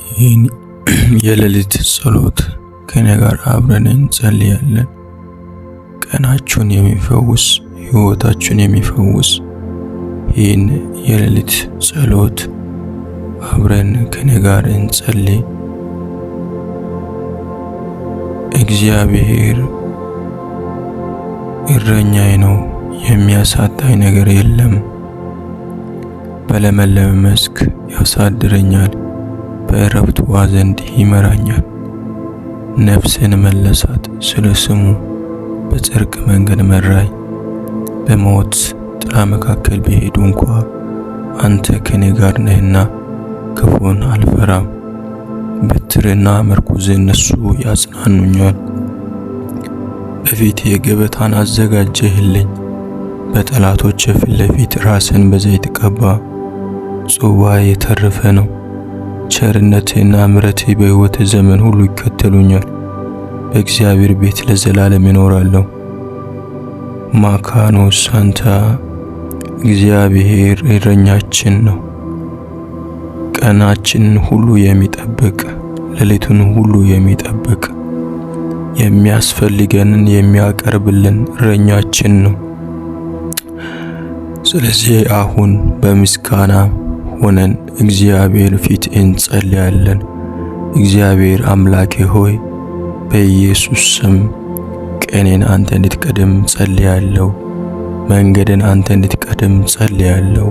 ይህን የሌሊት ጸሎት ከኔ ጋር አብረን እንጸልያለን። ቀናችሁን የሚፈውስ ሕይወታችሁን የሚፈውስ ይህን የሌሊት ጸሎት አብረን ከኔ ጋር እንጸልይ። እግዚአብሔር እረኛዬ ነው፣ የሚያሳጣኝ ነገር የለም። በለመለመ መስክ ያሳድረኛል፣ በዕረፍት ውኃ ዘንድ ይመራኛል። ነፍሴን መለሳት፣ ስለ ስሙ በጽድቅ መንገድ መራኝ። በሞት ጥላ መካከል ብሄድ እንኳ አንተ ከኔ ጋር ነህና ክፉን አልፈራም። በትርና ምርኩዝ እነሱ ያጽናኑኛል። በፊቴ ገበታን አዘጋጀህልኝ፣ በጠላቶቼ ፊት ለፊት ራስን በዘይት ቀባ። ጽዋዬ የተረፈ ነው፣ ቸርነቴና ምሕረቴ በሕይወቴ ዘመን ሁሉ ይከተሉኛል። በእግዚአብሔር ቤት ለዘላለም እኖራለሁ። ማካኖስ አንተ እግዚአብሔር እረኛችን ነው፣ ቀናችንን ሁሉ የሚጠብቅ ሌሊቱን ሁሉ የሚጠብቅ የሚያስፈልገንን የሚያቀርብልን እረኛችን ነው። ስለዚህ አሁን በምስጋና ሆነን እግዚአብሔር ፊት እንጸልያለን። እግዚአብሔር አምላኬ ሆይ በኢየሱስ ስም ቀኔን አንተ እንድትቀድም ጸልያለሁ። መንገድን አንተ እንድትቀድም ጸልያለሁ።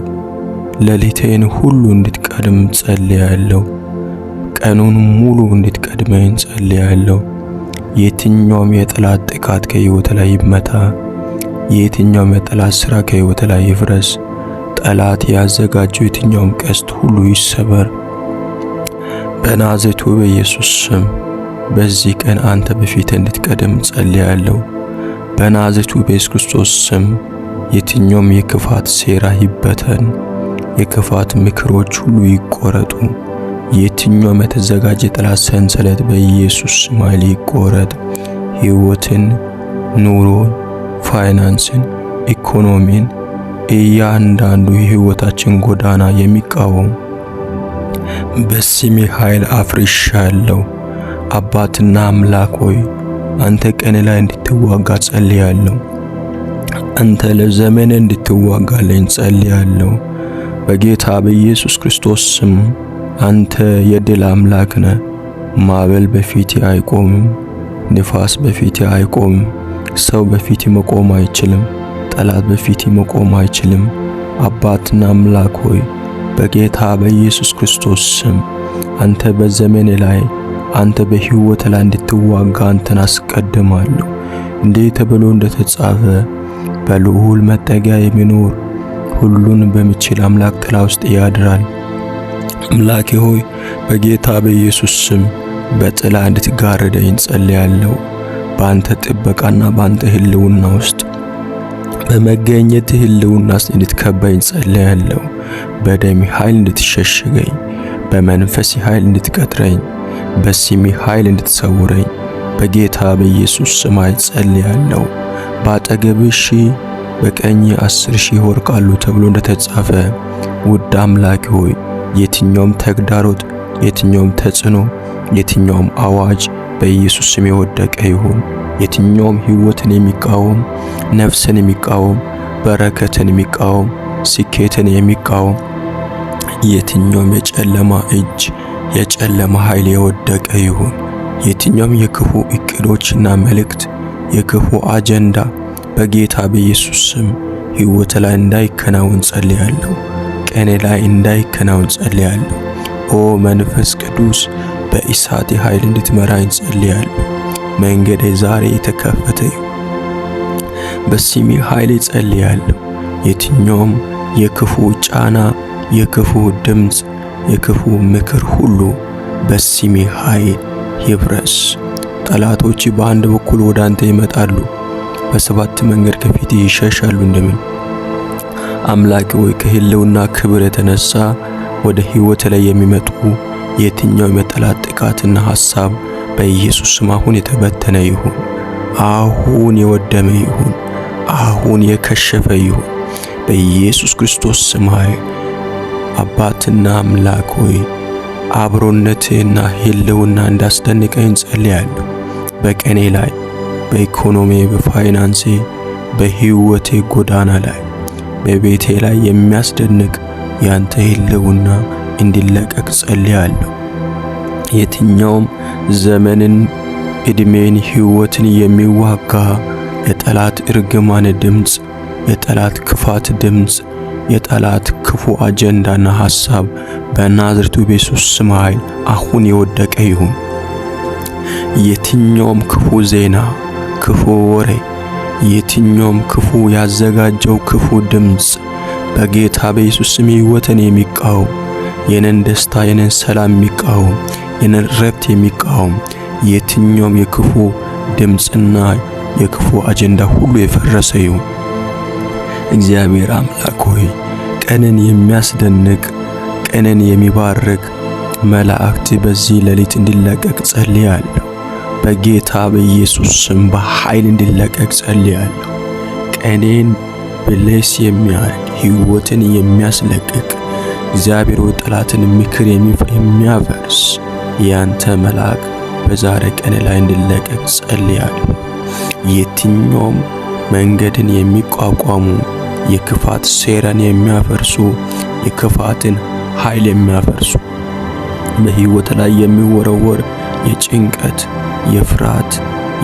ሌሊቴን ሁሉ እንድትቀድም ጸልያለሁ። ቀኑን ሙሉ እንድትቀድመኝ ጸልያለሁ። የትኛውም የጠላት ጥቃት ከሕይወት ላይ ይመታ። የትኛውም የጠላት ሥራ ከሕይወት ላይ ይፍረስ። ጠላት ያዘጋጀው የትኛውም ቀስት ሁሉ ይሰበር በናዝሬቱ በኢየሱስ ስም። በዚህ ቀን አንተ በፊት እንድትቀድም ጸልያለሁ። በናዝሬቱ በኢየሱስ ክርስቶስ ስም የትኛውም የክፋት ሴራ ይበተን። የክፋት ምክሮች ሁሉ ይቆረጡ። የትኛውም የተዘጋጀ ጠላት ሰንሰለት በኢየሱስ ስም ኃይል ይቆረጥ። ሕይወትን፣ ኑሮን፣ ፋይናንስን፣ ኢኮኖሚን እያንዳንዱ የሕይወታችን ጎዳና የሚቃወም በስሜ ኃይል አፍርሻለሁ። አባትና አምላክ ሆይ አንተ ቀን ላይ እንድትዋጋ ጸልያለሁ። አንተ ለዘመን እንድትዋጋልኝ ጸልያለሁ። በጌታ በኢየሱስ ክርስቶስ ስም አንተ የድል አምላክ ነህ። ማዕበል በፊቴ አይቆምም፣ ንፋስ በፊቴ አይቆምም። ሰው በፊቴ መቆም አይችልም፣ ጠላት በፊቴ መቆም አይችልም። አባትና አምላክ ሆይ በጌታ በኢየሱስ ክርስቶስ ስም አንተ በዘመኔ ላይ አንተ በሕይወት ላይ እንድትዋጋ አንተን አስቀድማለሁ። እንዲህ ተብሎ እንደተጻፈ በልዑል መጠጊያ የሚኖር ሁሉን በሚችል አምላክ ጥላ ውስጥ ያድራል። አምላኬ ሆይ በጌታ በኢየሱስ ስም በጥላ እንድትጋርደኝ ጸልያለሁ። በአንተ ጥበቃና በአንተ ሕልውና ውስጥ በመገኘት ሕልውና ውስጥ እንድትከበኝ ጸልያለሁ። በደሜ ኃይል እንድትሸሽገኝ፣ በመንፈሴ ኃይል እንድትቀጥረኝ፣ በስሜ ኃይል እንድትሰውረኝ በጌታ በኢየሱስ ስም ጸልያለሁ። በአጠገብህ 1000 በቀኝ 10,000 ይወድቃሉ ተብሎ እንደተጻፈ ውድ አምላክ ሆይ የትኛውም ተግዳሮት፣ የትኛውም ተጽዕኖ፣ የትኛውም አዋጅ በኢየሱስ ስም የወደቀ ይሁን። የትኛውም ሕይወትን የሚቃወም፣ ነፍስን የሚቃወም፣ በረከትን የሚቃወም፣ ስኬትን የሚቃወም የትኛውም የጨለማ እጅ፣ የጨለማ ኃይል የወደቀ ይሁን። የትኛውም የክፉ እቅዶችና መልእክት፣ የክፉ አጀንዳ በጌታ በኢየሱስ ስም ሕይወት ላይ እንዳይከናወን ጸልያለሁ። ቀኔ ላይ እንዳይከናወን ጸልያለሁ። ኦ መንፈስ ቅዱስ በእሳት ኃይል እንድትመራኝ ጸልያለሁ። መንገዴ ዛሬ የተከፈተ ይሁን። በስሜ ኃይል ጸልያለሁ። የትኛውም የክፉ ጫና፣ የክፉ ድምፅ፣ የክፉ ምክር ሁሉ በስሜ ኃይል ይፍረስ። ጠላቶች በአንድ በኩል ወደ አንተ ይመጣሉ፣ በሰባት መንገድ ከፊት ይሸሻሉ እንደሚል አምላኬ ሆይ ከሕልውና ክብር የተነሳ ወደ ሕይወት ላይ የሚመጡ የትኛውም የጠላት ጥቃትና ሐሳብ በኢየሱስ ስም አሁን የተበተነ ይሁን። አሁን የወደመ ይሁን። አሁን የከሸፈ ይሁን በኢየሱስ ክርስቶስ ስም ኃይል። አባትና አምላክ ሆይ አብሮነትህና ህልውና እንዳስደንቀኝ ጸልያለሁ። በቀኔ ላይ፣ በኢኮኖሚ፣ በፋይናንሴ፣ በህይወቴ ጎዳና ላይ፣ በቤቴ ላይ የሚያስደንቅ ያንተ ህልውና እንዲለቀቅ ጸልያለሁ። የትኛውም ዘመንን፣ እድሜን፣ ህይወትን የሚዋጋ የጠላት እርግማን ድምጽ፣ የጠላት ክፋት ድምጽ፣ የጠላት ክፉ አጀንዳና ሐሳብ በናዝሬቱ በኢየሱስ ስም ኃይል አሁን የወደቀ ይሁን። የትኛውም ክፉ ዜና፣ ክፉ ወሬ፣ የትኛውም ክፉ ያዘጋጀው ክፉ ድምጽ በጌታ በኢየሱስ ስም ሕይወትን የሚቃወም፣ የነን ደስታ፣ የነን ሰላም የሚቃወም፣ የነን ረፍት የሚቃወም የትኛውም የክፉ ድምጽና የክፉ አጀንዳ ሁሉ የፈረሰ ይሁን። እግዚአብሔር አምላክ ሆይ ቀንን የሚያስደንቅ፣ ቀንን የሚባርክ መላእክት በዚህ ሌሊት እንዲለቀቅ ጸልያለሁ። በጌታ በኢየሱስ ስም በኃይል እንዲለቀቅ ጸልያለሁ። ቀኔን ብሌስ የሚያርግ ሕይወትን የሚያስለቅቅ እግዚአብሔር ሆይ ጠላትን ምክር የሚያፈርስ ያንተ መልአክ በዛሬ ቀን ላይ እንዲለቀቅ ጸልያለሁ። የትኛውም መንገድን የሚቋቋሙ የክፋት ሴራን የሚያፈርሱ የክፋትን ኃይል የሚያፈርሱ በሕይወት ላይ የሚወረወር የጭንቀት፣ የፍርሃት፣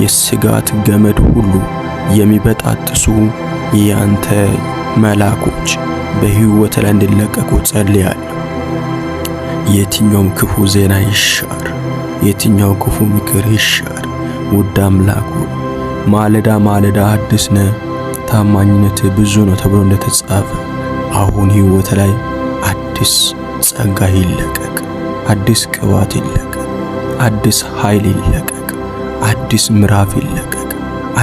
የስጋት ገመድ ሁሉ የሚበጣጥሱ ያንተ መላእክቶች በሕይወት ላይ እንዲለቀቁ ጸልያለሁ። የትኛውም ክፉ ዜና ይሻር፣ የትኛው ክፉ ምክር ይሻር። ውድ አምላክ ማለዳ ማለዳ አዲስ ነህ፣ ታማኝነት ብዙ ነው ተብሎ እንደተጻፈ አሁን ሕይወት ላይ አዲስ ጸጋ ይለቀቅ፣ አዲስ ቅባት ይለቀቅ፣ አዲስ ኃይል ይለቀቅ፣ አዲስ ምዕራፍ ይለቀቅ፣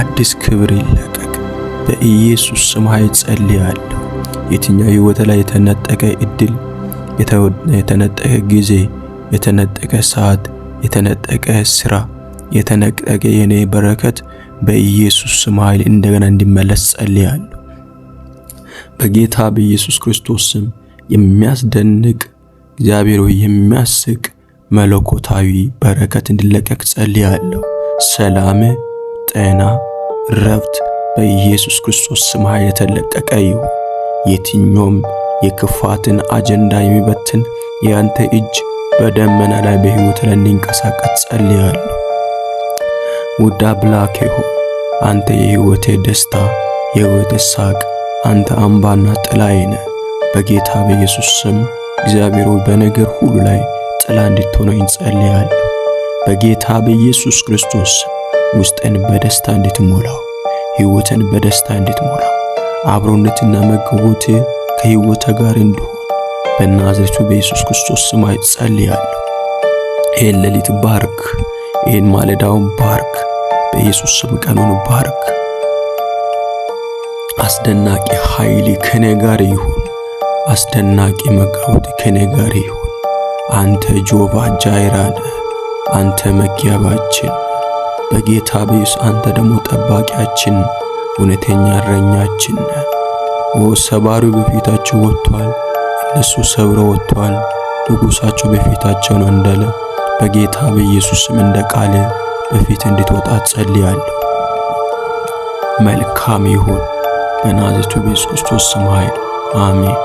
አዲስ ክብር ይለቀቅ። በኢየሱስ ስም ኃይል ጸልያለሁ። የትኛው ሕይወት ላይ የተነጠቀ እድል፣ የተነጠቀ ጊዜ፣ የተነጠቀ ሰዓት፣ የተነጠቀ ስራ፣ የተነጠቀ የኔ በረከት በኢየሱስ ስም ኃይል እንደገና እንዲመለስ ጸልያለሁ። በጌታ በኢየሱስ ክርስቶስ ስም የሚያስደንቅ እግዚአብሔር ሆይ የሚያስቅ መለኮታዊ በረከት እንዲለቀቅ ጸልያለሁ። ሰላም፣ ጤና፣ ረፍት በኢየሱስ ክርስቶስ ስም ኃይል የተለቀቀ ይሁን። የትኛውም የክፋትን አጀንዳ የሚበትን ያንተ እጅ በደመና ላይ በሕይወት ላይ እንዲንቀሳቀስ ጸልያለሁ። ውድ አምላኬ ሆይ አንተ የሕይወቴ ደስታ፣ የሕይወቴ ሳቅ፣ አንተ አምባና ጥላዬ ነህ። በጌታ በኢየሱስ ስም እግዚአብሔር ሆይ በነገር ሁሉ ላይ ጥላ እንድትሆነኝ ጸልያለሁ። በጌታ በኢየሱስ ክርስቶስ ውስጤን በደስታ እንድትሞላው፣ ሕይወትን በደስታ እንድትሞላው፣ አብሮነትና መገቦት ከሕይወት ጋር እንዲሆን በናዝሬቱ በኢየሱስ ክርስቶስ ስም ጸልያለሁ። ይህን ሌሊት ባርክ፣ ይህን ማለዳውን ባርክ፣ በኢየሱስ ስም ቀኑን ባርክ። አስደናቂ ኃይል ከኔ ጋር ይሁን፣ አስደናቂ መጋወት ከኔ ጋር ይሁን። አንተ ጆቫ ጃይራ ነህ፣ አንተ መግቢያችን በጌታ በኢየሱስ አንተ ደግሞ ጠባቂያችን፣ እውነተኛ እረኛችን ነህ። ሰባሪው በፊታቸው ወጥቷል፣ እነሱ ሰብረው ወጥቷል፣ ንጉሳቸው በፊታቸው ነው እንዳለ በጌታ በኢየሱስ ስም እንደ ቃል በፊት እንድትወጣ ጸልያለሁ። መልካም ይሁን በናዝሬቱ በኢየሱስ ክርስቶስ ስም ኃይል አሜን።